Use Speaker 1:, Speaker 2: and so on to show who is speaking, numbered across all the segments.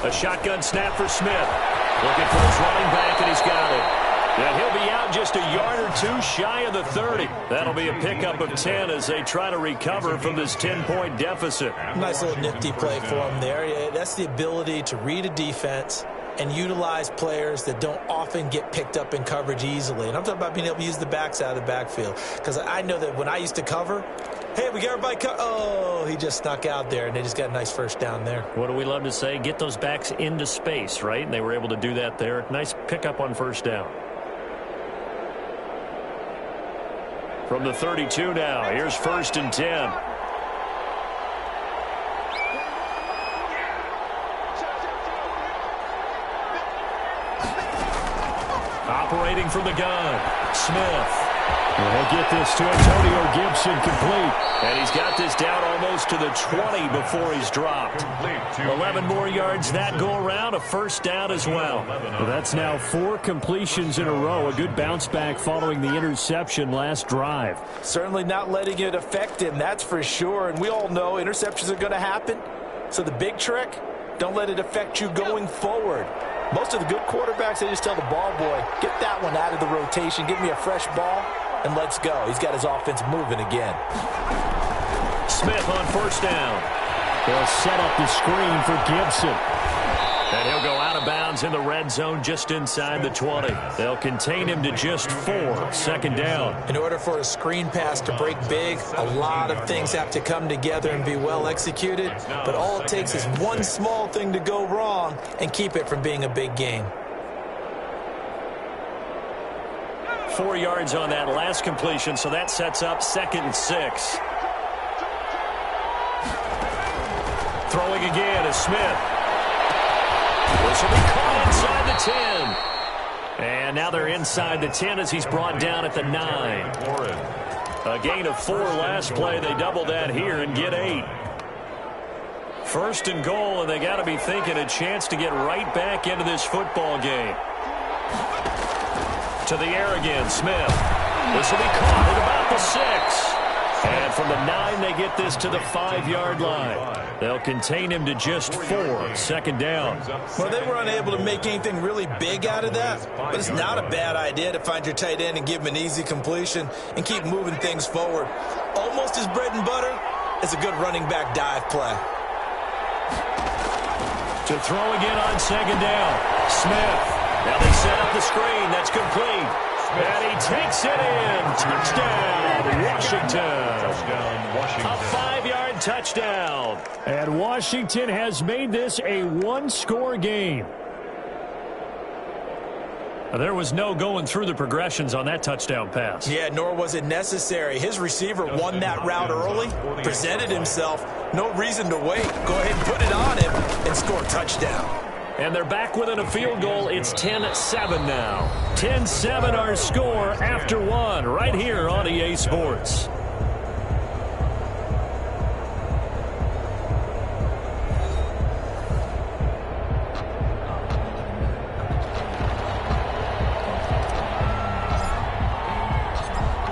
Speaker 1: A shotgun snap for Smith. Looking for his running back, and he's got it. And he'll be out just a yard or two shy of the 30. That'll be a pickup of 10 as they try to recover from this 10-point deficit.
Speaker 2: Nice little nifty play for him there. Yeah, that's the ability to read a defense and utilize players that don't often get picked up in coverage easily. And I'm talking about being able to use the backs out of the backfield. Because I know that when I used to cover, hey, we got everybody oh, he just snuck out there, and they just got a nice first down there.
Speaker 1: What do we love to say? Get those backs into space, right? And they were able to do that there. Nice pickup on first down. From the 32 now, here's 1st and 10. Operating from the gun, Smith. He'll get this to Antonio Gibson complete. And he's got this down almost to the 20 before he's dropped. 11 more yards that go around, a first down as well. Well, that's now 4 completions in a row. A good bounce back following the interception last drive.
Speaker 2: Certainly not letting it affect him, that's for sure. And we all know interceptions are going to happen. So the big trick, don't let it affect you going forward. Most of the good quarterbacks, they just tell the ball boy, get that one out of the rotation, give me a fresh ball, and let's go. He's got his offense moving again.
Speaker 1: Smith on first down. They'll set up the screen for Gibson. And he'll go out of bounds in the red zone just inside the 20. They'll contain him to just 4. Second down.
Speaker 2: In order for a screen pass to break big, a lot of things have to come together and be well executed. But all it takes is one small thing to go wrong and keep it from being a big game.
Speaker 1: 4 yards on that last completion, so that sets up 2nd and 6. Throwing again is Smith. This will be caught inside the 10. And now they're inside the 10 as he's brought down at the 9. A gain of 4 last play. They double that here and get 8. 1st and goal, and they got to be thinking a chance to get right back into this football game. To the air again, Smith. This will be caught at about the 6. And from the 9, they get this to the 5-yard line. They'll contain him to just 4. Second down.
Speaker 2: Well, they were unable to make anything really big out of that, but it's not a bad idea to find your tight end and give him an easy completion and keep moving things forward. Almost his bread and butter is a good running back dive play.
Speaker 1: To throw again on second down, Smith. Now they set up the screen. That's complete. And he takes it in. Touchdown, Washington. A 5-yard touchdown. And Washington has made this a 1-score game. There was no going through the progressions on that touchdown pass.
Speaker 2: Yeah, nor was it necessary. His receiver won that route early, presented himself. No reason to wait. Go ahead and put it on him and score a touchdown.
Speaker 1: And they're back within a field goal. It's 10-7 now. 10-7 our score after 1 right here on EA Sports.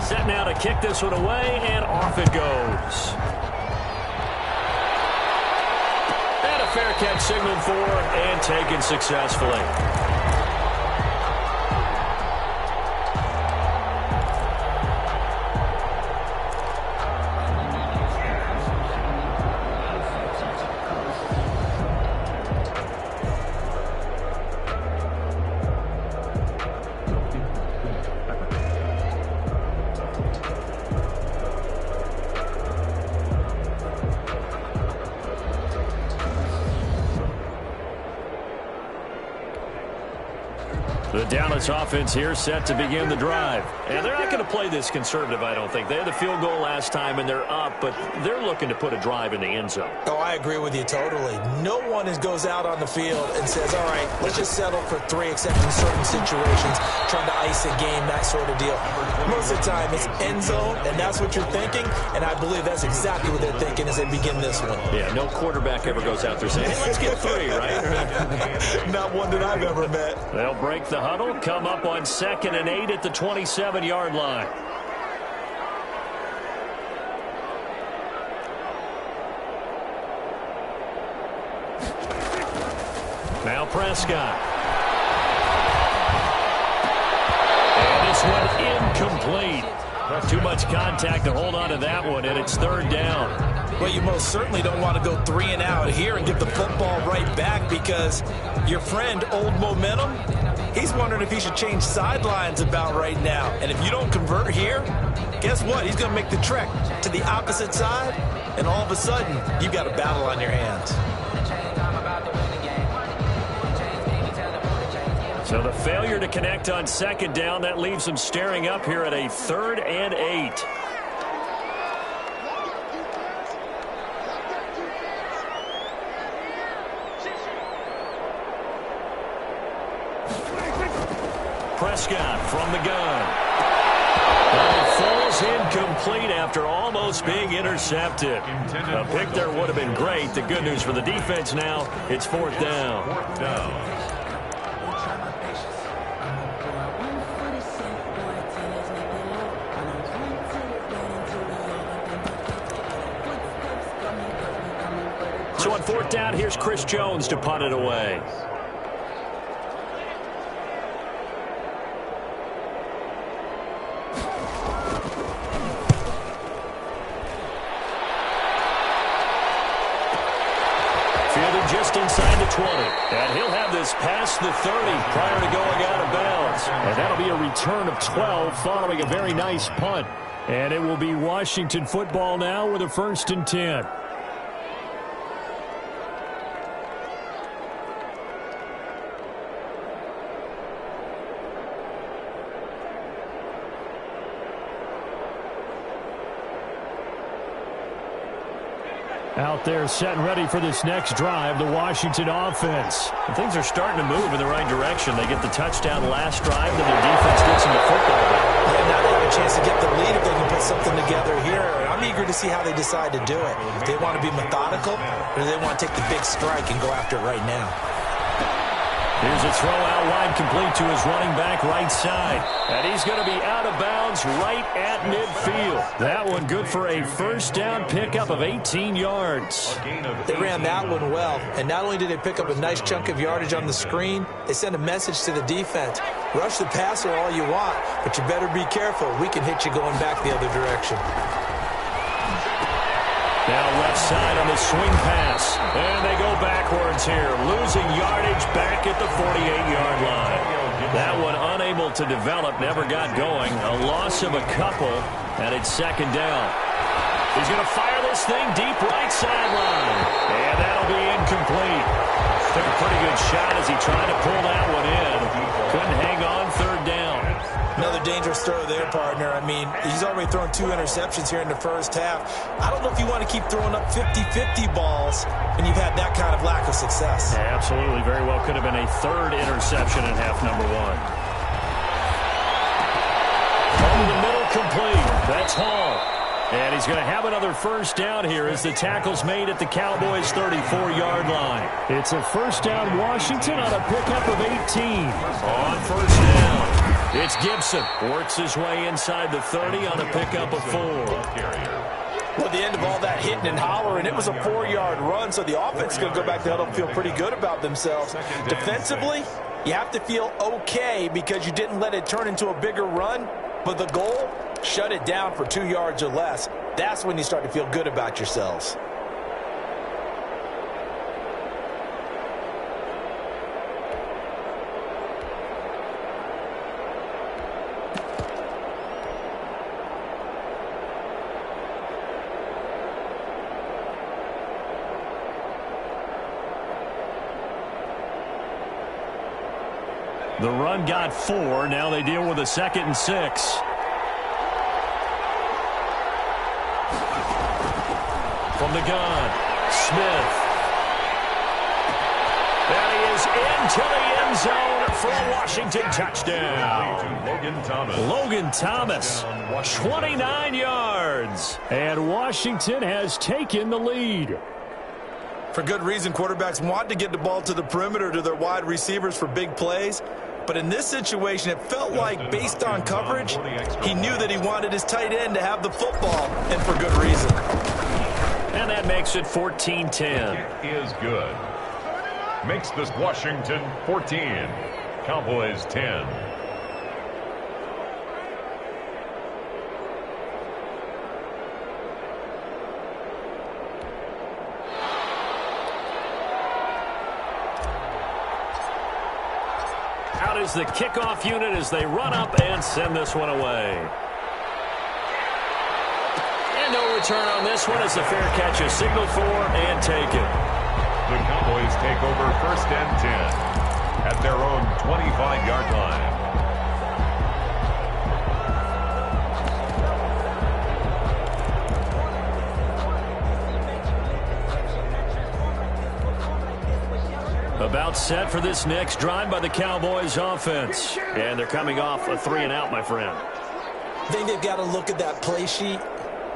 Speaker 1: Set now to kick this one away, and off it goes. Fair catch signaled for and taken successfully. The Dallas offense here set to begin the drive. And they're not going to play this conservative, I don't think. They had the field goal last time, and they're up, but they're looking to put a drive in the end zone.
Speaker 2: Oh, I agree with you totally. No one goes out on the field and says, all right, let's just settle for 3, except in certain situations, trying to ice a game, that sort of deal. Most of the time, it's end zone, and that's what you're thinking, and I believe that's exactly what they're thinking as they begin this one.
Speaker 1: Yeah, no quarterback ever goes out there saying, hey, let's get 3, right?
Speaker 2: Not one that I've ever met.
Speaker 1: They'll break the huddle, come up on 2nd and 8 at the 27-yard line. Now Prescott. And this one incomplete. Too much contact to hold on to that one, and it's third down.
Speaker 2: Well, you most certainly don't want to go 3 and out here and get the football right back, because your friend, Old Momentum, he's wondering if he should change sidelines about right now. And if you don't convert here, guess what? He's going to make the trek to the opposite side, and all of a sudden, you've got a battle on your hands.
Speaker 1: So the failure to connect on second down, that leaves them staring up here at a 3rd and 8. Prescott from the gun. And it falls incomplete after almost being intercepted. A pick there would have been great. The good news for the defense now, it's 4th down. So on 4th down, here's Chris Jones to punt it away. Fielded just inside the 20. And he'll have this past the 30 prior to going out of bounds. And that'll be a return of 12 following a very nice punt. And it will be Washington football now with a 1st and 10. Out there set and ready for this next drive, the Washington offense. And things are starting to move in the right direction. They get the touchdown last drive, then their defense gets them the football back.
Speaker 2: Yeah, now they have a chance to get the lead if they can put something together here. I'm eager to see how they decide to do it. If they want to be methodical, or do they want to take the big strike and go after it right now?
Speaker 1: Here's a throw out wide, complete to his running back right side. And he's going to be out of bounds right at midfield. That one good for a 1st down pickup of 18 yards.
Speaker 2: They ran that one well. And not only did they pick up a nice chunk of yardage on the screen, they sent a message to the defense. Rush the passer all you want, but you better be careful. We can hit you going back the other direction.
Speaker 1: Now left side on the swing pass. And they go backwards here, losing yardage back at the 48-yard line. That one unable to develop, never got going. A loss of a couple, and it's 2nd down. He's going to fire this thing deep right sideline. And that'll be incomplete. Took a pretty good shot as he tried to pull that one in. Couldn't hang on, 3rd down.
Speaker 2: Another dangerous throw there, partner. I mean, he's already thrown 2 interceptions here in the first half. I don't know if you want to keep throwing up 50-50 balls when you've had that kind of lack of success.
Speaker 1: Yeah, absolutely. Very well could have been a 3rd interception in half number 1. Over the middle, complete. That's Hall. And he's going to have another 1st down here as the tackle's made at the Cowboys' 34-yard line. It's a 1st down Washington on a pickup of 18. On 1st down. It's Gibson. Works his way inside the 30 on a pickup of 4.
Speaker 2: Well, at the end of all that hitting and hollering, it was a 4-yard run, so the offense is going to go back to huddle and feel pretty good about themselves. Defensively, you have to feel okay because you didn't let it turn into a bigger run, but the goal, shut it down for 2 yards or less. That's when you start to feel good about yourselves.
Speaker 1: The run got 4. Now they deal with a 2nd and 6. From the gun, Smith. And he is into the end zone for a Washington touchdown. Logan Thomas, 29 yards. And Washington has taken the lead.
Speaker 2: For good reason, quarterbacks want to get the ball to the perimeter to their wide receivers for big plays. But in this situation, it felt like, based on coverage, he knew that he wanted his tight end to have the football, and for good reason.
Speaker 1: And that makes it 14-10.
Speaker 3: Is good. makes this Washington 14, Cowboys 10.
Speaker 1: Out is the kickoff unit as they run up and send this one away. And no return on this one as the fair catch is signaled for and taken.
Speaker 3: The Cowboys take over 1st and 10 at their own 25-yard line.
Speaker 1: About set for this next drive by the Cowboys offense. And they're coming off a 3-and-out, my friend.
Speaker 2: I think they've got to look at that play sheet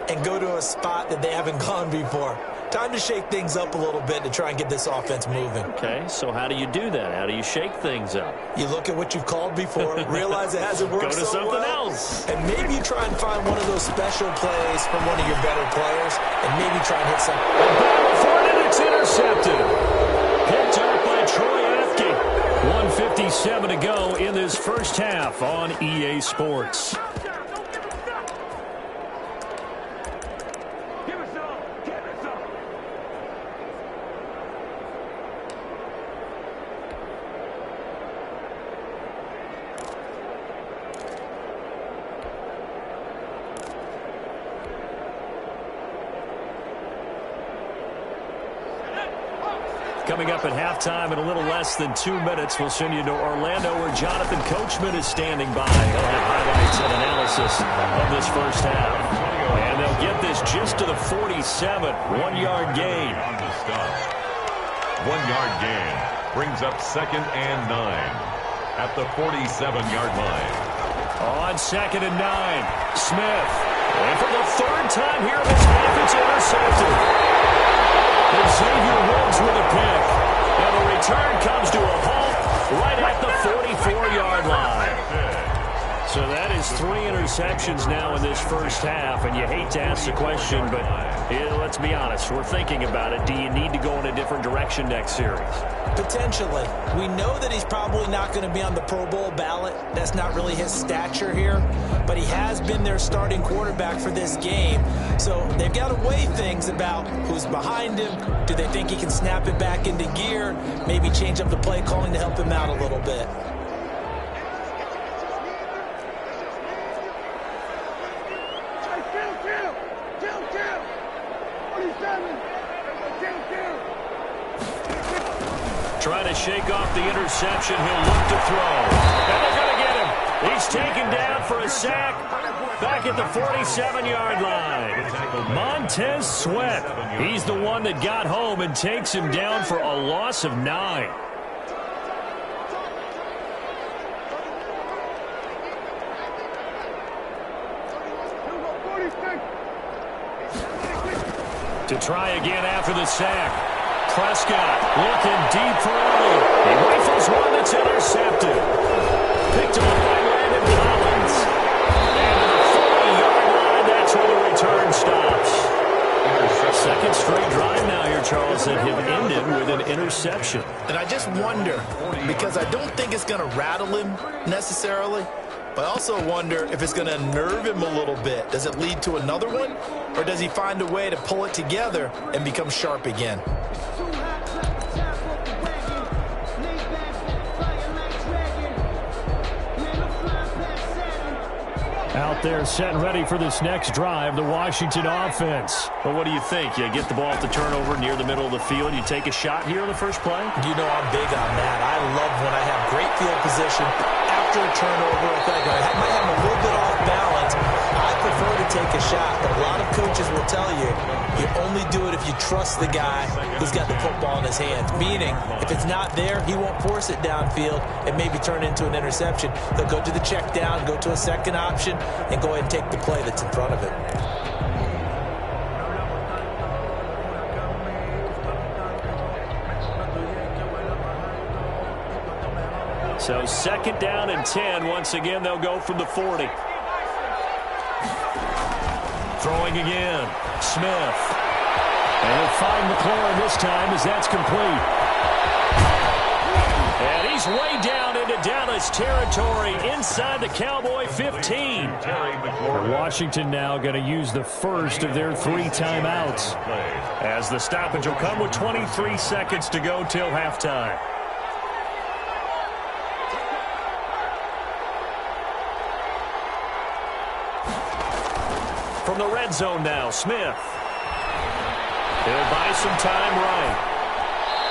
Speaker 2: and go to a spot that they haven't gone before. Time to shake things up a little bit to try and get this offense moving.
Speaker 1: Okay, so how do you do that? How do you shake things up?
Speaker 2: You look at what you've called before, realize it hasn't worked
Speaker 1: so
Speaker 2: so
Speaker 1: something
Speaker 2: well,
Speaker 1: else.
Speaker 2: and maybe you try and find one of those special plays from one of your better players, and maybe try and hit something.
Speaker 1: For it, it's intercepted. Picked up by Troy Apke. 1:57 to go in this first half on EA Sports. Coming up at halftime in a little less than 2 minutes, we'll send you to Orlando where Jonathan Coachman is standing by. He'll have highlights and analysis of this first half. And they'll get this just to the 47. 1-yard gain.
Speaker 3: 1-yard gain brings up 2nd and 9 at the 47-yard line.
Speaker 1: On 2nd and 9, Smith. And for the 3rd time here in this half, it's intercepted. Xavier Woods with a pick. And the return comes to a halt right at the 44-yard line. So that is 3 interceptions now in this first half. And you hate to ask the question, but let's be honest. We're thinking about it. Do you need to go in a different direction next series?
Speaker 2: Potentially. We know that he's probably not going to be on the Pro Bowl ballot. That's not really his stature here. But he has been their starting quarterback for this game. So they've got to weigh things about who's behind him. Do they think he can snap it back into gear? Maybe change up the play calling to help him out a little bit.
Speaker 1: Trying to shake off the interception. He'll look to throw. And they're going to get him. He's taken down for a sack back at the 47-yard line. Montez Sweat. He's the one that got home and takes him down for a loss of 9. To try again after the sack. Prescott looking deep for Elliott. He rifles one that's intercepted. Picked up by Landon Collins. And to the 40-yard line, that's where the return stops. Second straight drive now here, Charles, that have ended with an interception.
Speaker 2: And I just wonder, because I don't think it's going to rattle him necessarily, but I also wonder if it's going to nerve him a little bit. Does it lead to another one? Or does he find a way to pull it together and become sharp again?
Speaker 1: Out there set and ready for this next drive, the Washington offense. But what do you think? You get the ball at the turnover near the middle of the field. You take a shot here on the first play?
Speaker 2: You know I'm big on that. I love when I have great field position after a turnover. I think I might have a little bit off balance. I prefer to take a shot, but a lot of coaches will tell you, you only do it if you trust the guy who's got the football in his hands. Meaning, if it's not there, he won't force it downfield and maybe turn into an interception. He'll go to the check down, go to a second option, and go ahead and take the play that's in front of him.
Speaker 1: So 2nd down and 10. Once again, they'll go from the 40. Throwing again. Smith. And he'll find McLaurin this time as that's complete. way down into Dallas territory inside the Cowboy 15.
Speaker 4: Washington now going to use the first of their 3 timeouts.
Speaker 1: As the stoppage will come with 23 seconds to go till halftime. From the red zone now, Smith. He'll buy some time right.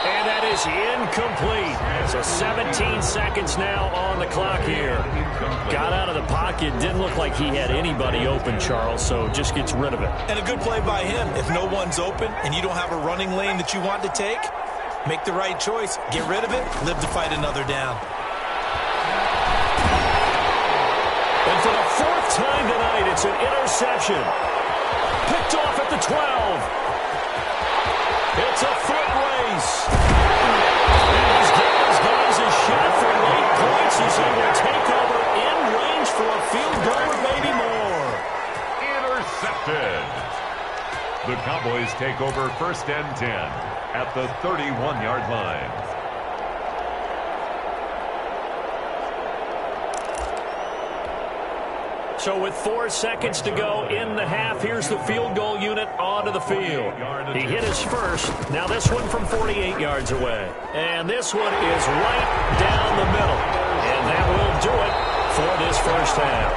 Speaker 1: And that is incomplete. So 17 seconds now on the clock here. Got out of the pocket. Didn't look like he had anybody open, Charles, so just gets rid of it.
Speaker 2: And a good play by him. If no one's open and you don't have a running lane that you want to take, make the right choice. Get rid of it. Live to fight another down.
Speaker 1: And for the 4th time tonight, it's an interception. Picked off at the 12. It's a foot race. And he's giving his guys a shot for late points as he will take over in range for a field goal or maybe more.
Speaker 3: Intercepted. The Cowboys take over 1st and 10 at the 31-yard line.
Speaker 1: So with 4 seconds to go in the half, here's the field goal unit onto the field. He hit his first. Now this one from 48 yards away. And this one is right down the middle. And that will do it for this first half.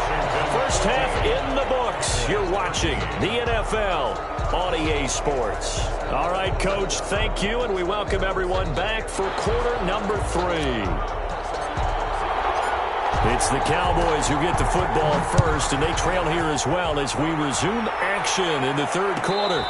Speaker 1: First half in the books. You're watching the NFL on EA Sports. All right, Coach, thank you. And we welcome everyone back for quarter number 3. It's the Cowboys who get the football first, and they trail here as well as we resume action in the 3rd quarter.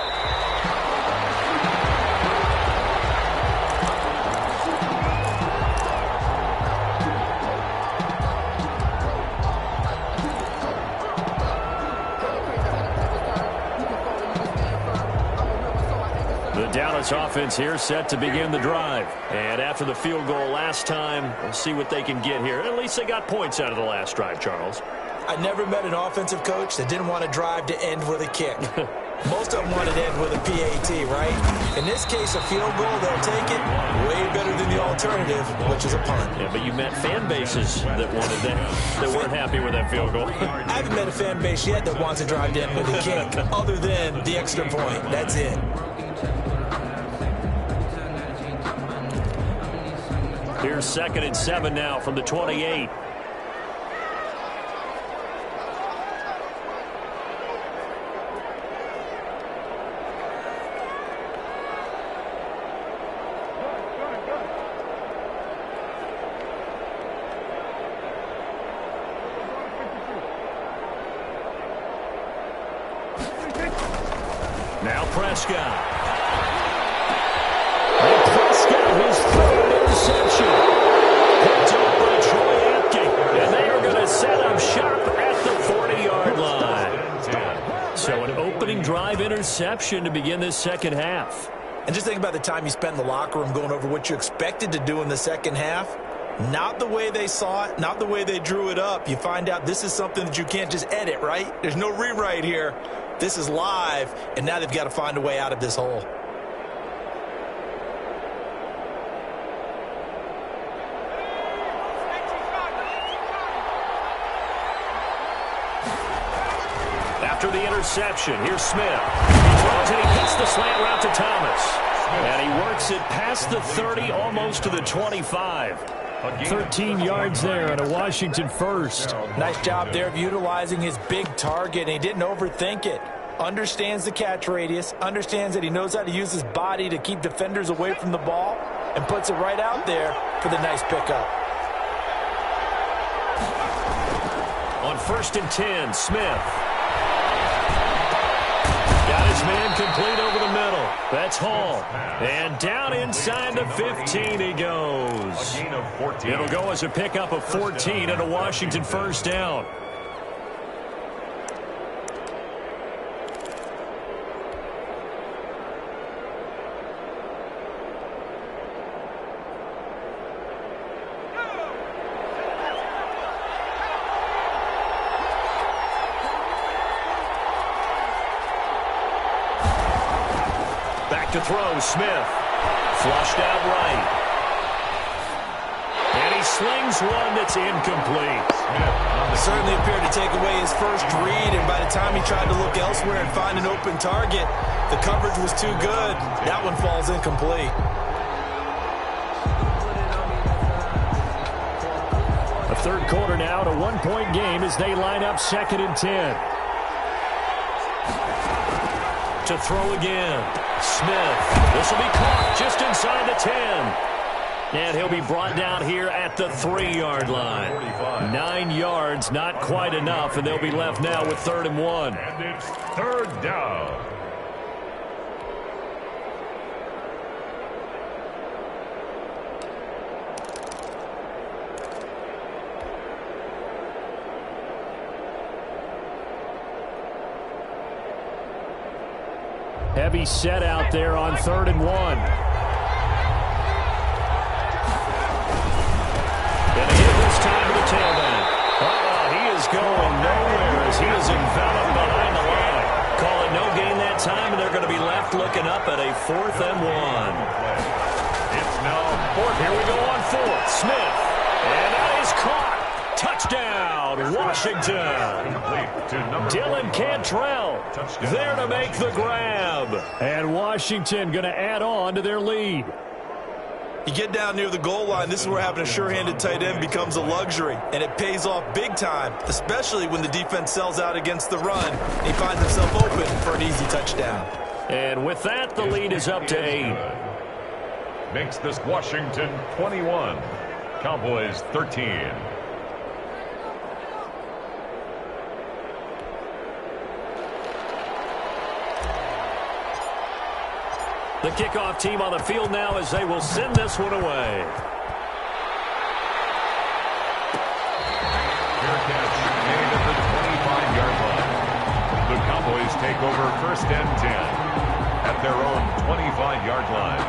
Speaker 1: Dallas offense here set to begin the drive. And after the field goal last time, we'll see what they can get here. At least they got points out of the last drive, Charles.
Speaker 2: I never met an offensive coach that didn't want to drive to end with a kick. Most of them wanted to end with a PAT, right? In this case, a field goal, they'll take it way better than the alternative, which is a punt.
Speaker 1: Yeah, but you met fan bases that wanted that weren't happy with that field goal.
Speaker 2: I haven't met a fan base yet that wants to drive to end with a kick, other than the extra point. That's it.
Speaker 1: Here's 2nd and 7 now from the 28. Now Prescott. And Prescott, his 3rd interception. Picked up by Troy Apke. And they are going to set up shop at the 40-yard line. So an opening drive interception to begin this second half.
Speaker 2: And just think about the time you spent in the locker room going over what you expected to do in the second half. Not the way they saw it, not the way they drew it up. You find out this is something that you can't just edit, right? There's no rewrite here. This is live, and now they've got to find a way out of this hole.
Speaker 1: After the interception, here's Smith. He throws and he hits the slant route to Thomas. And he works it past the 30, almost to the 25.
Speaker 4: 13 yards there and a Washington first.
Speaker 2: Nice job there of utilizing his big target. And he didn't overthink it. Understands the catch radius. Understands that he knows how to use his body to keep defenders away from the ball. And puts it right out there for the nice pickup.
Speaker 1: On 1st and 10, Smith. Got his man complete over the middle. That's Hall. And down inside the 15 he goes. It'll go as a pickup of 14 and a Washington first down. To throw, Smith. Flushed out right. And he slings one that's incomplete.
Speaker 2: Certainly appeared to take away his first read, and by the time he tried to look elsewhere and find an open target, the coverage was too good. That one falls incomplete.
Speaker 4: A third quarter now, and a one-point game as they line up 2nd and 10.
Speaker 1: To throw again. Smith. This will be caught just inside the 10. And he'll be brought down here at the 3-yard line. 9 yards, not quite enough, and they'll be left now with 3rd and 1.
Speaker 3: And it's 3rd down.
Speaker 4: Heavy set out there on 3rd and 1.
Speaker 1: Gonna hit this time to the tailback. He is going nowhere as he is enveloped behind the line. Call it no gain that time, and they're going to be left looking up at a 4th and 1.
Speaker 3: It's now 4th.
Speaker 1: Here we go on 4th. Smith. And that is caught. Touchdown, Washington. Dylan Cantrell there to make the grab.
Speaker 4: And Washington going to add on to their lead.
Speaker 2: You get down near the goal line, this is where having a sure-handed tight end becomes a luxury, and it pays off big time, especially when the defense sells out against the run, and he finds himself open for an easy touchdown.
Speaker 1: And with that, the lead is up to 8.
Speaker 3: Makes this Washington 21. Cowboys 13.
Speaker 1: The kickoff team on the field now as they will send this one away.
Speaker 3: Fair catch made at the 25-yard line. The Cowboys take over 1st and 10 at their own 25-yard line.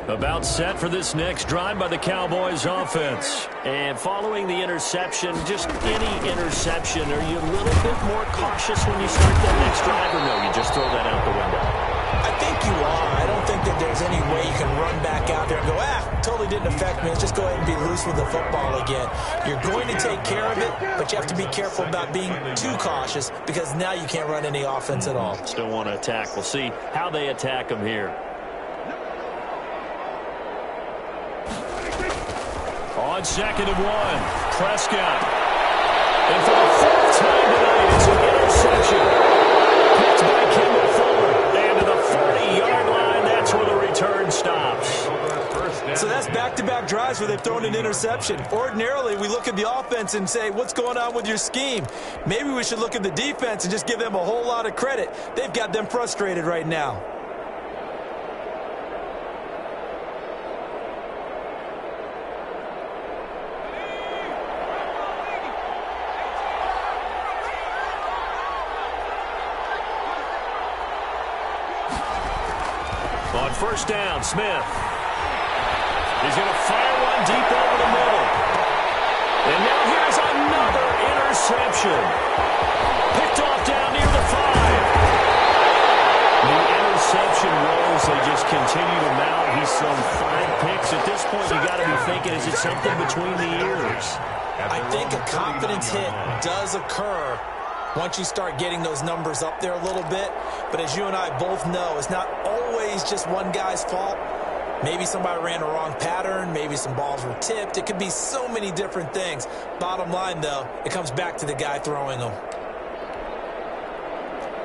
Speaker 1: About set for this next drive by the Cowboys offense. And following the interception, just any interception, are you a little bit more cautious when you start that next drive, or no, you just throw that out the window?
Speaker 2: I think you are. I don't think that there's any way you can run back out there and go, totally didn't affect me. Let's just go ahead and be loose with the football again. You're going to take care of it, but you have to be careful about being too cautious because now you can't run any offense at all.
Speaker 1: Still want to attack. We'll see how they attack them here. On 2nd and 1, Prescott. And for the 4th time tonight, it's an interception. Picked by Kendall Fuller. And to the 40-yard line, that's where the return stops.
Speaker 2: So that's back-to-back drives where they've thrown an interception. Ordinarily, we look at the offense and say, what's going on with your scheme? Maybe we should look at the defense and just give them a whole lot of credit. They've got them frustrated right now.
Speaker 1: On 1st down, Smith. He's going to fire one deep over the middle. And now here's another interception. Picked off down near the 5. The interception rolls, they just continue to mount. He's thrown 5 picks. At this point, you got to be thinking, is it something between the ears?
Speaker 2: I think a confidence hit does occur once you start getting those numbers up there a little bit. But as you and I both know, it's not always just one guy's fault. Maybe somebody ran a wrong pattern. Maybe some balls were tipped. It could be so many different things. Bottom line, though, it comes back to the guy throwing them.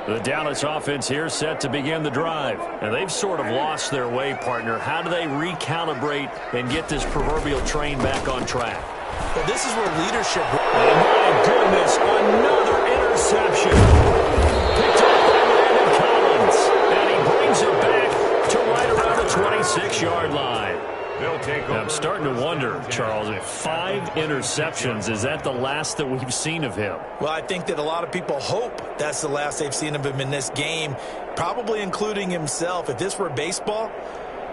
Speaker 1: The Dallas offense here set to begin the drive. And they've sort of lost their way, partner. How do they recalibrate and get this proverbial train back on track?
Speaker 2: Well, this is where leadership...
Speaker 1: Oh, my goodness, another interception. Picked up by Landon Collins. And he brings it back to right around the 26-yard line.
Speaker 3: They'll take over.
Speaker 4: I'm starting to wonder, Charles, if 5 interceptions, is that the last that we've seen of him?
Speaker 2: Well, I think that a lot of people hope that's the last they've seen of him in this game, probably including himself. If this were baseball,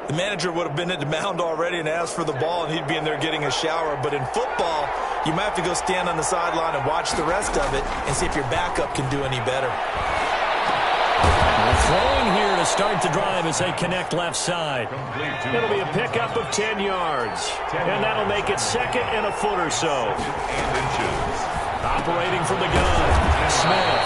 Speaker 2: the manager would have been at the mound already and asked for the ball, and he'd be in there getting a shower. But in football, you might have to go stand on the sideline and watch the rest of it and see if your backup can do any better.
Speaker 4: Throwing here to start the drive as they connect left side. It'll be a pickup of 10 yards. And that'll make it second and a foot or so. Operating from the gun, Smith.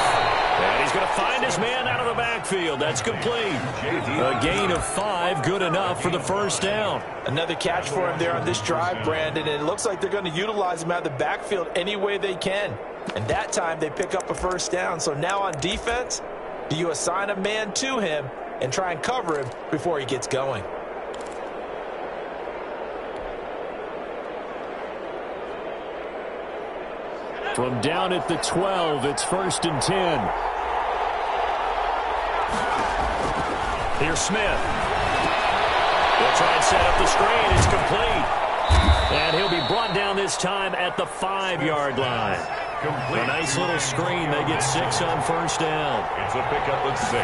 Speaker 4: And he's going to find his man out of the backfield. That's complete. A gain of 5, good enough for the first down.
Speaker 2: Another catch for him there on this drive, Brandon, and it looks like they're going to utilize him out of the backfield any way they can. And that time they pick up a first down. So now on defense, do you assign a man to him and try and cover him before he gets going?
Speaker 4: From down at the 12, it's 1st and 10. Here's Smith. They'll try and set up the screen. It's complete. And he'll be brought down this time at the 5-yard line. A nice little screen. They get 6 on first down.
Speaker 3: It's a pickup of 6.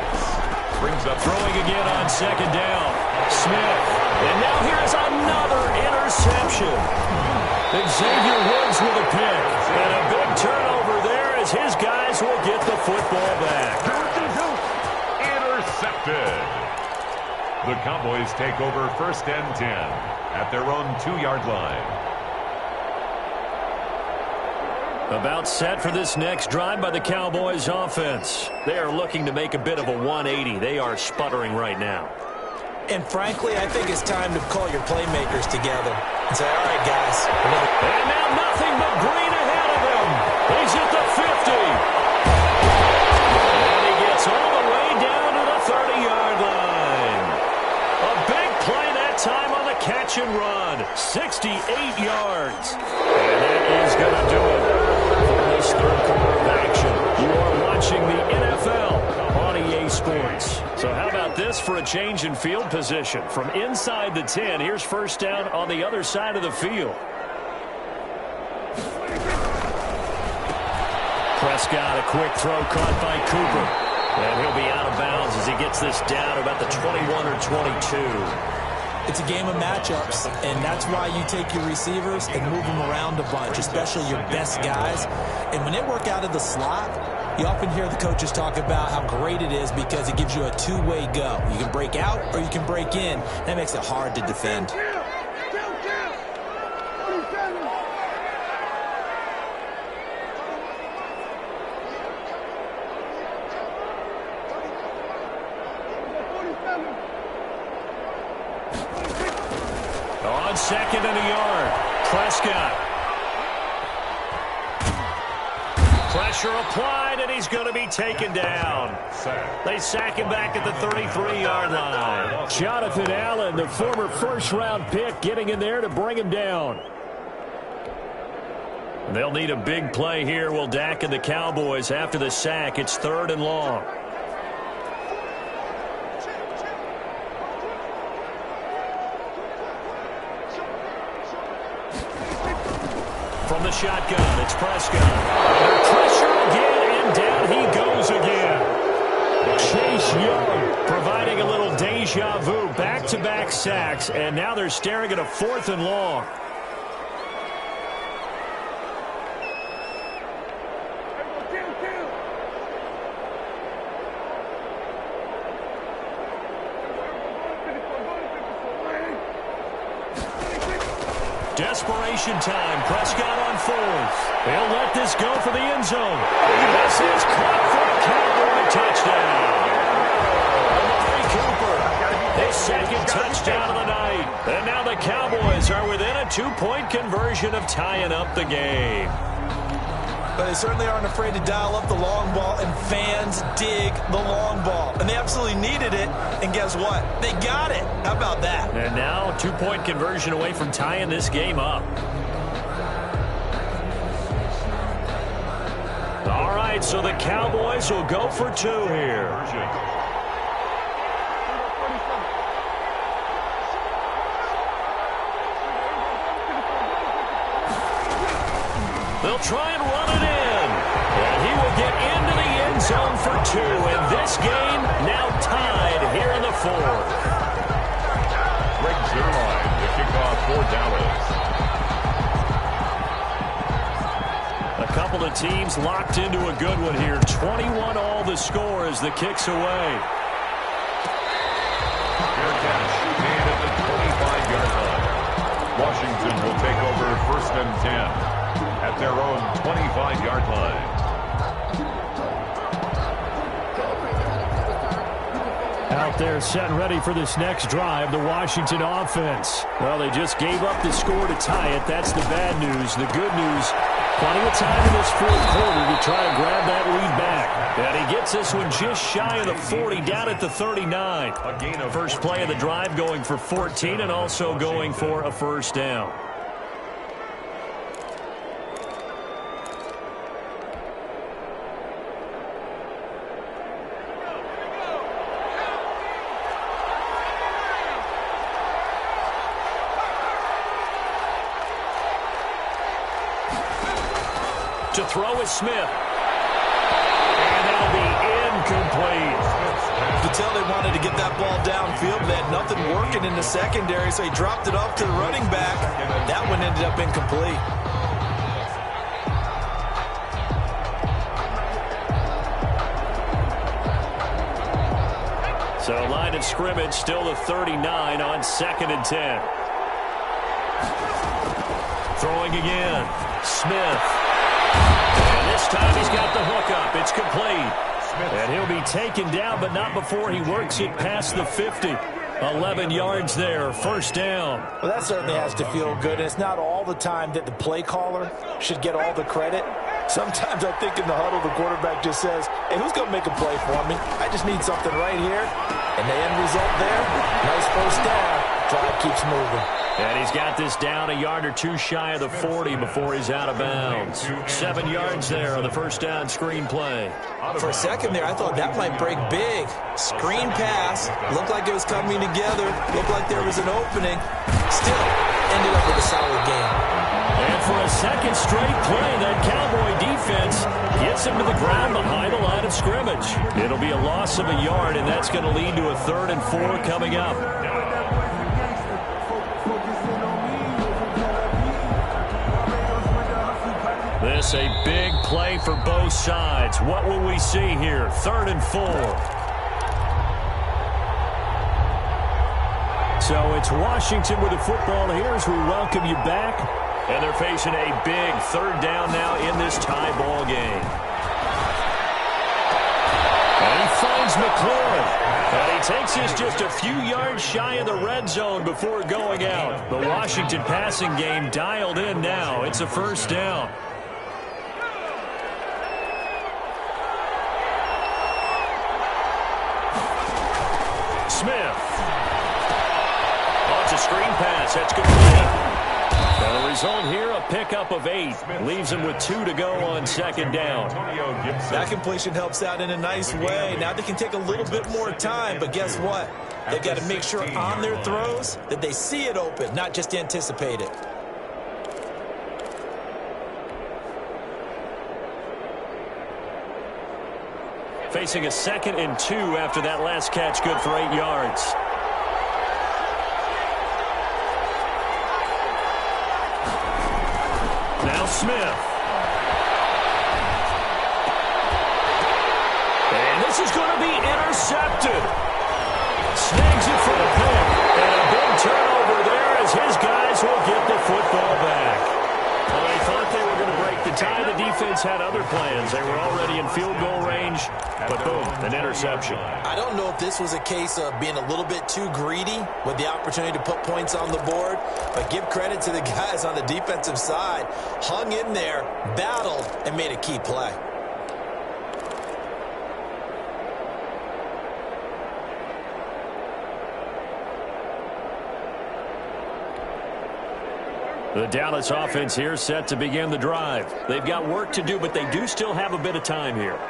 Speaker 3: Brings up
Speaker 4: throwing again on second down. Smith. And now here's another interception. Xavier Woods with a pick. And a big turnover there as his guys will get the football back.
Speaker 3: Intercepted. The Cowboys take over 1st and 10 at their own 2-yard line.
Speaker 4: About set for this next drive by the Cowboys offense. They are looking to make a bit of a 180. They are sputtering right now.
Speaker 2: And frankly, I think it's time to call your playmakers together and say, all right, guys.
Speaker 4: And now nothing but green ahead of him. He's at the 50. And he gets all the way down to the 30-yard line. A big play that time on the catch and run. 68 yards. And that is going to do it for this third quarter of action. You are watching the NFL on EA Sports. So how about this for a change in field position? From inside the 10, here's first down on the other side of the field. Prescott, a quick throw caught by Cooper. And he'll be out of bounds as he gets this down about the 21 or 22.
Speaker 2: It's a game of matchups, and that's why you take your receivers and move them around a bunch, especially your best guys. And when they work out of the slot, you often hear the coaches talk about how great it is because it gives you a two-way go. You can break out or you can break in. That makes it hard to defend.
Speaker 4: On second and a yard, Prescott. Pressure applied, and he's going to be taken down. They sack him back at the 33-yard line. Jonathan Allen, the former first-round pick, getting in there to bring him down. They'll need a big play here, will Dak and the Cowboys after the sack. It's 3rd and long. From the shotgun, it's Prescott. Under pressure again, and down he goes again. Chase Young providing a little deja vu, back-to-back sacks, and now they're staring at a 4th and long. Desperation time. Prescott on 4th. They'll let this go for the end zone. This is caught for a Cowboy touchdown. Amari Cooper, his 2nd touchdown of the night. And now the Cowboys are within a 2-point conversion of tying up the game.
Speaker 2: But they certainly aren't afraid to dial up the long ball, and fans dig the long ball. And they absolutely needed it, and guess what? They got it. How about that?
Speaker 4: And now 2-point conversion away from tying this game up. All right, so the Cowboys will go for 2 here. They'll try and run it in. And he will get into the end zone for 2. And this game now tied here in the 4th.
Speaker 3: Greg Zuerlein, the kickoff for Dallas.
Speaker 4: A couple of teams locked into a good one here. 21-all the score as the kick's away.
Speaker 3: Fair catch made at the 25-yard line. Washington will take over 1st and 10 at their own 25-yard line.
Speaker 1: Out there set and ready for this next drive, the Washington offense.
Speaker 4: Well, they just gave up the score to tie it. That's the bad news. The good news, plenty of time in this 4th quarter to try and grab that lead back. And he gets this one just shy of the 40, down at the 39. First play of the drive going for 14 and also going for a 1st down. To throw is Smith. And that'll be incomplete.
Speaker 2: You could tell they wanted to get that ball downfield, but they had nothing working in the secondary, so he dropped it off to the running back. That one ended up incomplete.
Speaker 4: So line of scrimmage still the 39 on 2nd and 10. Throwing again. Smith. And this time he's got the hook up. It's complete. And he'll be taken down, but not before he works it past the 50. 11 yards there, 1st down.
Speaker 2: Well, that certainly has to feel good. And it's not all the time that the play caller should get all the credit. Sometimes I think in the huddle, the quarterback just says, hey, who's going to make a play for me? I just need something right here. And the end result there, nice 1st down. Drive keeps moving.
Speaker 4: And he's got this down a yard or 2 shy of the 40 before he's out of bounds. 7 yards there on the 1st down screen play.
Speaker 2: For a second there, I thought that might break big. Screen pass. Looked like it was coming together. Looked like there was an opening. Still ended up with a solid game.
Speaker 4: And for a second straight play, that Cowboy defense gets him to the ground behind the line of scrimmage. It'll be a loss of a yard, and that's going to lead to a 3rd and 4 coming up. This a big play for both sides. What will we see here? 3rd and 4. So it's Washington with the football here as we welcome you back. And they're facing a big 3rd down now in this tie ball game. And he finds McLaurin. And he takes this just a few yards shy of the red zone before going out. The Washington passing game dialed in now. It's a 1st down. Smith. Oh, it's a screen pass. That's complete. And the result here, a pickup of 8. Leaves him with 2 to go on 2nd down.
Speaker 2: That completion helps out in a nice way. Now they can take a little bit more time, but guess what? They've got to make sure on their throws that they see it open, not just anticipate it.
Speaker 4: Facing a 2nd and 2 after that last catch, good for 8 yards. Now Smith. And this is going to be intercepted. Snags it for the pick. And a big turnover there as his guys will get the football back. Well, they thought they were going to break the tie. The defense had other plans. They were already in field goal range, but boom, an interception.
Speaker 2: I don't know if this was a case of being a little bit too greedy with the opportunity to put points on the board, but give credit to the guys on the defensive side. Hung in there, battled, and made a key play.
Speaker 4: The Dallas offense here set to begin the drive. They've got work to do, but they do still have a bit of time here.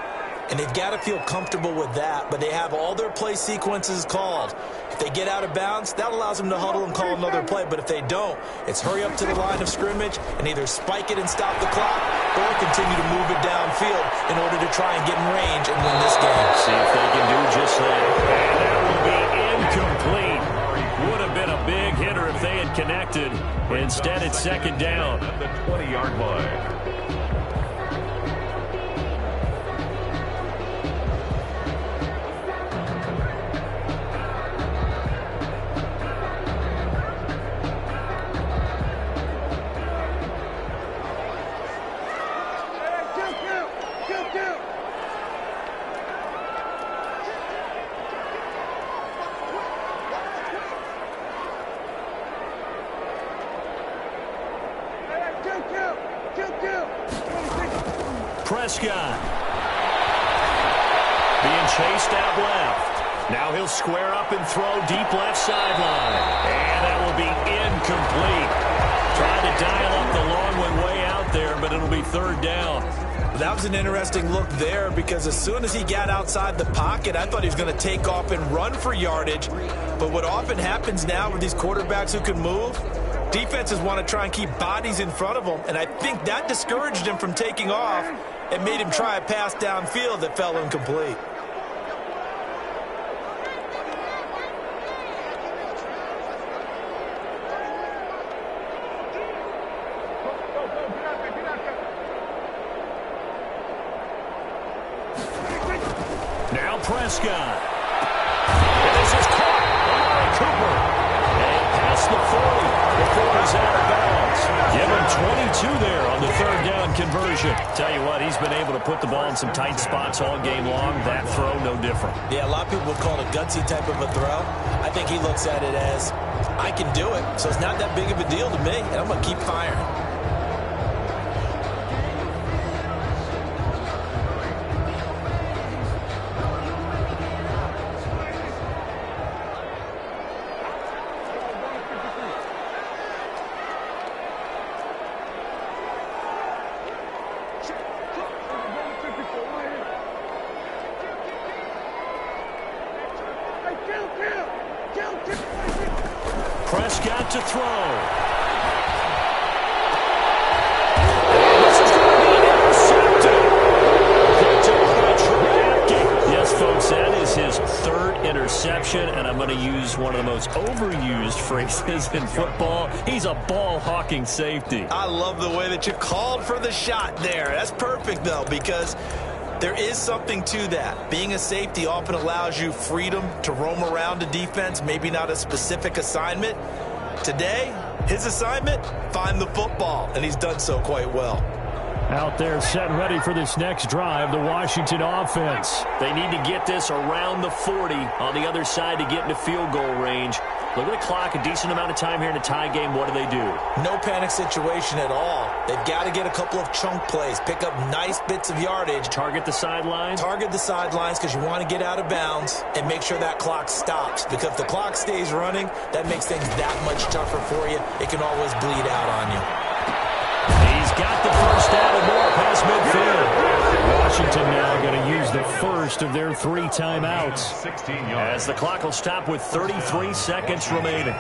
Speaker 2: and they've got to feel comfortable with that, but they have all their play sequences called. If they get out of bounds, that allows them to huddle and call another play, but if they don't, it's hurry up to the line of scrimmage and either spike it and stop the clock or continue to move it downfield in order to try and get in range and win this game.
Speaker 4: See if they can do just that. And that will be incomplete. Would have been a big hitter if they had connected. Instead, it's second down.
Speaker 3: At the 20-yard line.
Speaker 4: Prescott being chased out left. Now he'll square up and throw deep left sideline. And that will be incomplete. Trying to dial up the long one way out there, but it'll be third down.
Speaker 2: That was an interesting look there because as soon as he got outside the pocket, I thought he was going to take off and run for yardage. But what often happens now with these quarterbacks who can move, defenses want to try and keep bodies in front of them, and I think that discouraged him from taking off and made him try a pass downfield that fell incomplete.
Speaker 4: Now Prescott. And this is caught by Cooper. And past the 40 before he's out of bounds. Give him 22 there on the third down conversion. Tell you what, he's been able to put the ball in some tight spots all game long. That throw, no different.
Speaker 2: Yeah, a lot of people would call it a gutsy type of a throw. I think he looks at it as, I can do it, so it's not that big of a deal to me, and I'm going to keep firing.
Speaker 4: Prescott to throw. Yes, folks, that is his third interception, and I'm going to use one of the most overused phrases in football. He's a ball-hawking safety.
Speaker 2: I love the way that you called for the shot there. That's perfect, though, because there is something to that. Being a safety often allows you freedom to roam around a defense, maybe not a specific assignment. Today, his assignment, find the football, and he's done so quite well.
Speaker 4: Out there set ready for this next drive, the Washington offense. They need to get this around the 40 on the other side to get into field goal range. Look at the clock, a decent amount of time here in a tie game. What do?
Speaker 2: No panic situation at all. They've got to get a couple of chunk plays, pick up nice bits of yardage.
Speaker 4: Target the sidelines?
Speaker 2: Target the sidelines because you want to get out of bounds and make sure that clock stops. Because if the clock stays running, that makes things that much tougher for you. It can always bleed out on you.
Speaker 4: He's got the first down and more past midfield. Washington now going to use the first of their 3 timeouts. As the clock will stop with 33 seconds remaining.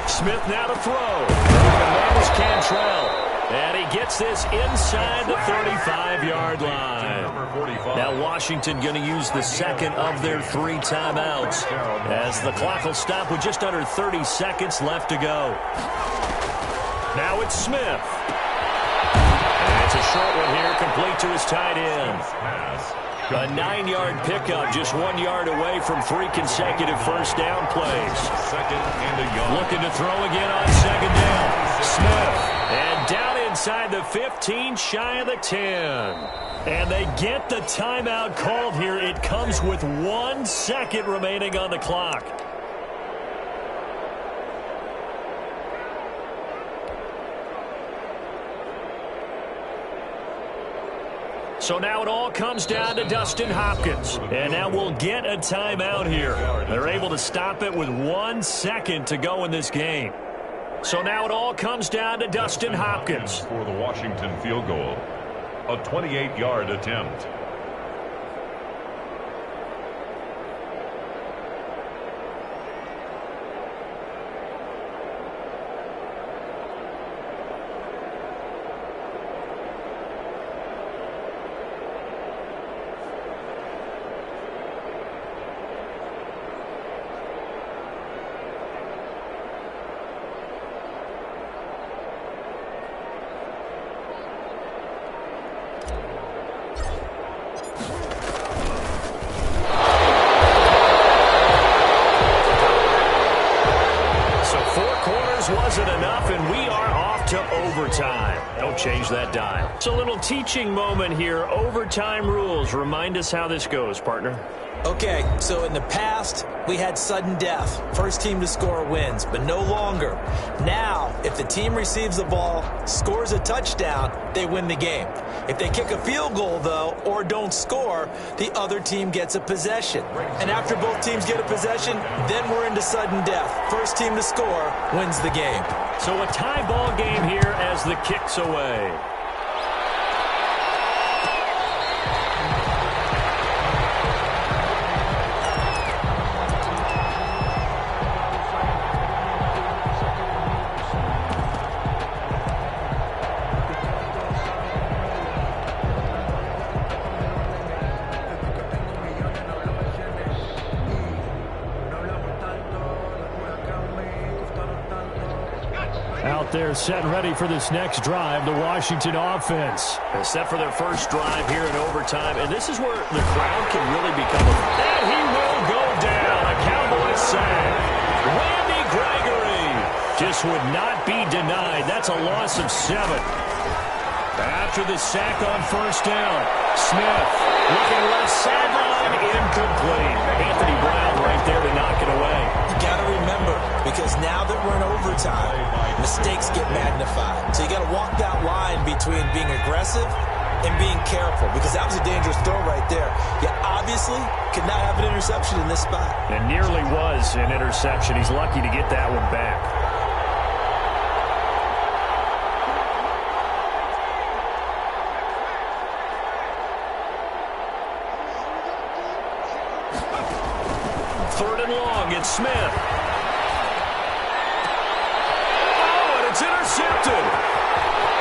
Speaker 4: Smith now to throw. And is Cantrell. And he gets this inside the 35-yard line. Now Washington going to use the second of their 3 timeouts as the clock will stop with just under 30 seconds left to go. Now it's Smith. And it's a short one here, complete to his tight end. A 9-yard pickup, just 1 yard away from 3 consecutive first down plays. Looking to throw again on second down. Smith. And down inside the 15, shy of the 10. And they get the timeout called here. It comes with 1 second remaining on the clock. So now it all comes down to Dustin Hopkins. And now we'll get a timeout here. They're able to stop it with 1 second to go in this game. So now it all comes down to Dustin Hopkins.
Speaker 3: For the Washington field goal. A 28-yard attempt.
Speaker 4: Wasn't enough, and we are off to overtime. Don't change that dial. It's a little teaching moment here. Overtime rules. Remind us how this goes, partner.
Speaker 2: Okay, so in the past, we had sudden death. First team to score wins, but no longer. Now, if the team receives the ball, scores a touchdown, they win the game. If they kick a field goal, though, or don't score, the other team gets a possession. And after both teams get a possession, then we're into sudden death. First team to score wins the game.
Speaker 4: So a tie ball game here as the kick's away. They're set and ready for this next drive, the Washington offense. They're set for their first drive here in overtime, and this is where the crowd can really become a... And he will go down, a Cowboys sack. Randy Gregory just would not be denied. That's a loss of 7. After the sack on first down, Smith looking left sideline, incomplete. Anthony Brown right there to knock it away.
Speaker 2: You got to remember, because now that we're in overtime, mistakes get magnified. So you got to walk that line between being aggressive and being careful, because that was a dangerous throw right there. You obviously could not have an interception in this spot.
Speaker 4: It nearly was an interception. He's lucky to get that one back. Third and long, it's Smith. Oh, and it's intercepted.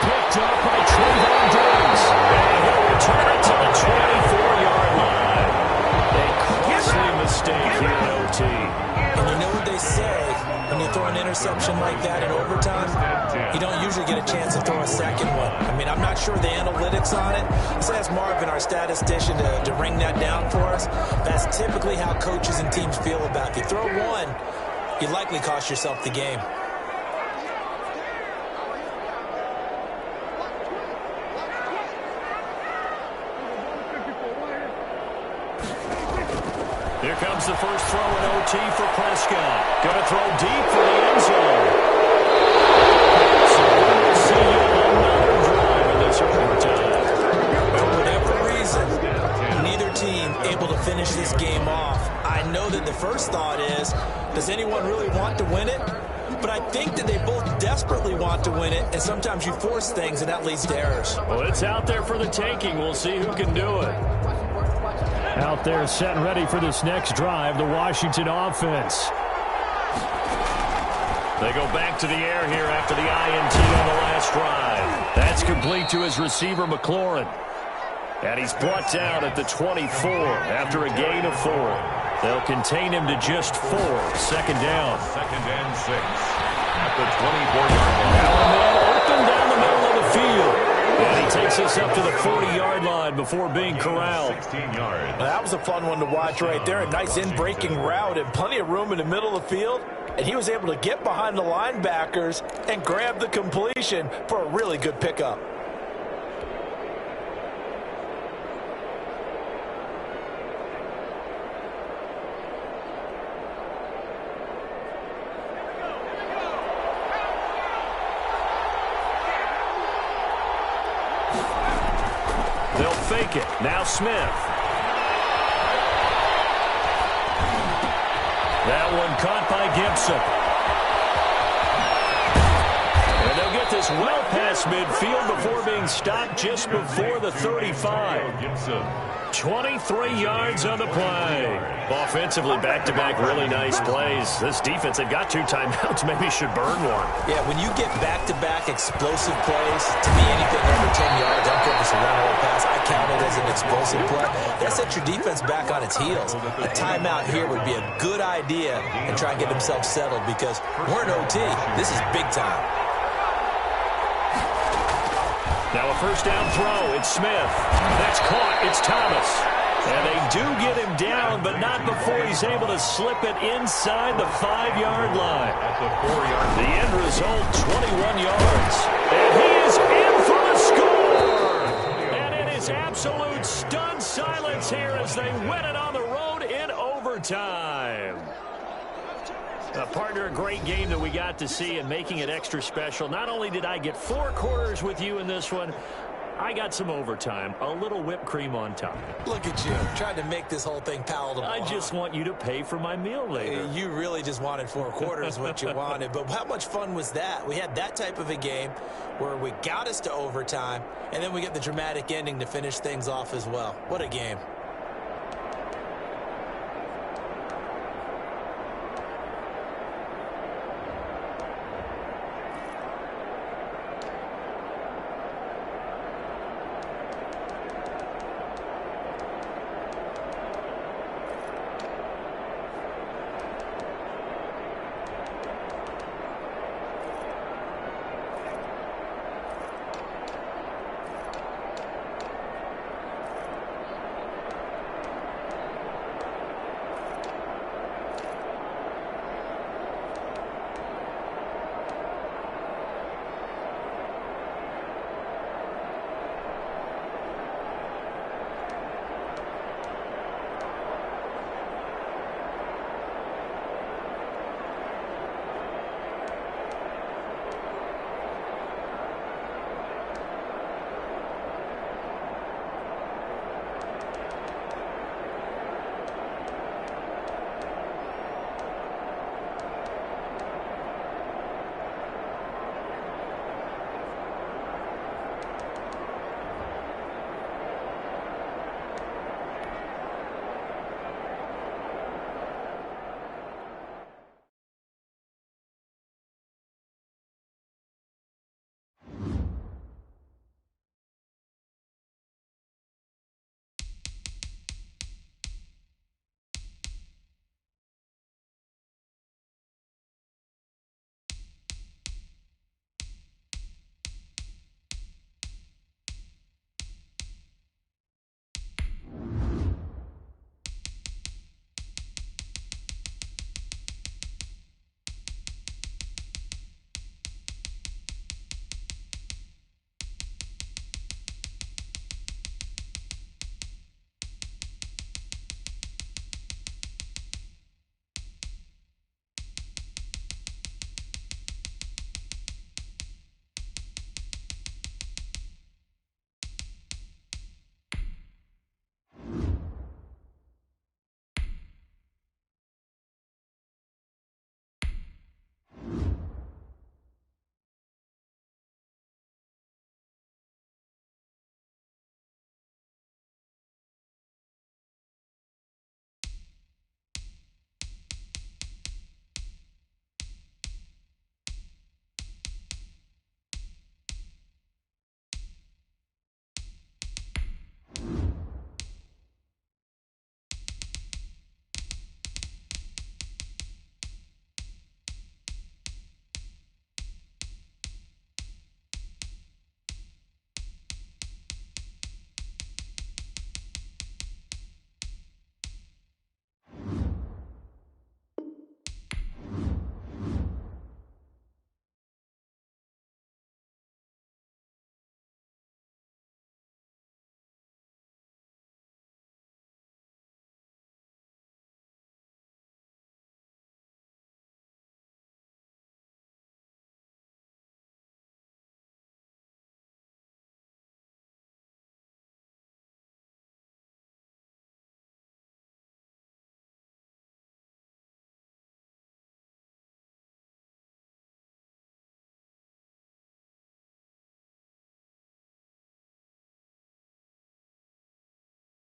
Speaker 4: Picked up by Trayvon Diggs. And he'll return it to the 24-yard line. A costly mistake here in OT.
Speaker 2: And you know what they say, when you throw an interception like that in overtime, you don't usually get a chance to throw a second one. I mean, I'm not sure the analytics on it. Let's ask Marvin, our statistician, to ring that down for us. That's typically how coaches and teams feel about it. If you throw one, you likely cost yourself the game.
Speaker 4: Here comes the first throw in OT for Prescott. Going to throw deep for the end zone. So we'll see another drive in this overtime.
Speaker 2: For whatever reason, neither team able to finish this game off. I know that the first thought is, does anyone really want to win it? But I think that they both desperately want to win it, and sometimes you force things, and that leads to errors.
Speaker 4: Well, it's out there for the taking. We'll see who can do it. Out there set and ready for this next drive, the Washington offense. They go back to the air here after the INT on the last drive. That's complete to his receiver, McLaurin. And he's brought down at the 24 after a gain of 4. They'll contain him to just 4. Second down.
Speaker 3: Second and 6 at the 24-yard line.
Speaker 4: Now a man open down the middle of the field. And he takes us up to the 40-yard line before being corralled.
Speaker 3: 16 yards.
Speaker 2: Well, that was a fun one to watch right there. A nice in-breaking route and plenty of room in the middle of the field. And he was able to get behind the linebackers and grab the completion for a really good pickup.
Speaker 4: They'll fake it. Now Smith. That one caught by Gibson.
Speaker 1: this well past midfield before being stopped just before the 35. 23 yards on the play. Offensively, back-to-back really nice plays. This defense, they've got 2 timeouts. Maybe should burn one.
Speaker 2: Yeah, when you get back-to-back explosive plays, to me, anything over 10 yards, I don't care if it's a run or a pass, I count it as an explosive play. That sets your defense back on its heels. A timeout here would be a good idea and try and get themselves settled because we're in OT. This is big time.
Speaker 1: Now a first down throw. It's Smith. That's caught. It's Thomas. And they do get him down, but not before he's able to slip it inside the 5-yard line.
Speaker 3: At the 4-yard line.
Speaker 1: The end result, 21 yards. And he is in for the score. And it is absolute stunned silence here as they win it on the road in overtime. Partner, a great game that we got to see and making it extra special. Not only did I get 4 quarters with you in this one, I got some overtime, a little whipped cream on top.
Speaker 2: Look at you, trying to make this whole thing palatable.
Speaker 1: I just want you to pay for my meal later.
Speaker 2: You really just wanted 4 quarters, what you wanted. But how much fun was that? We had that type of a game where we got us to overtime, and then we get the dramatic ending to finish things off as well. What a game.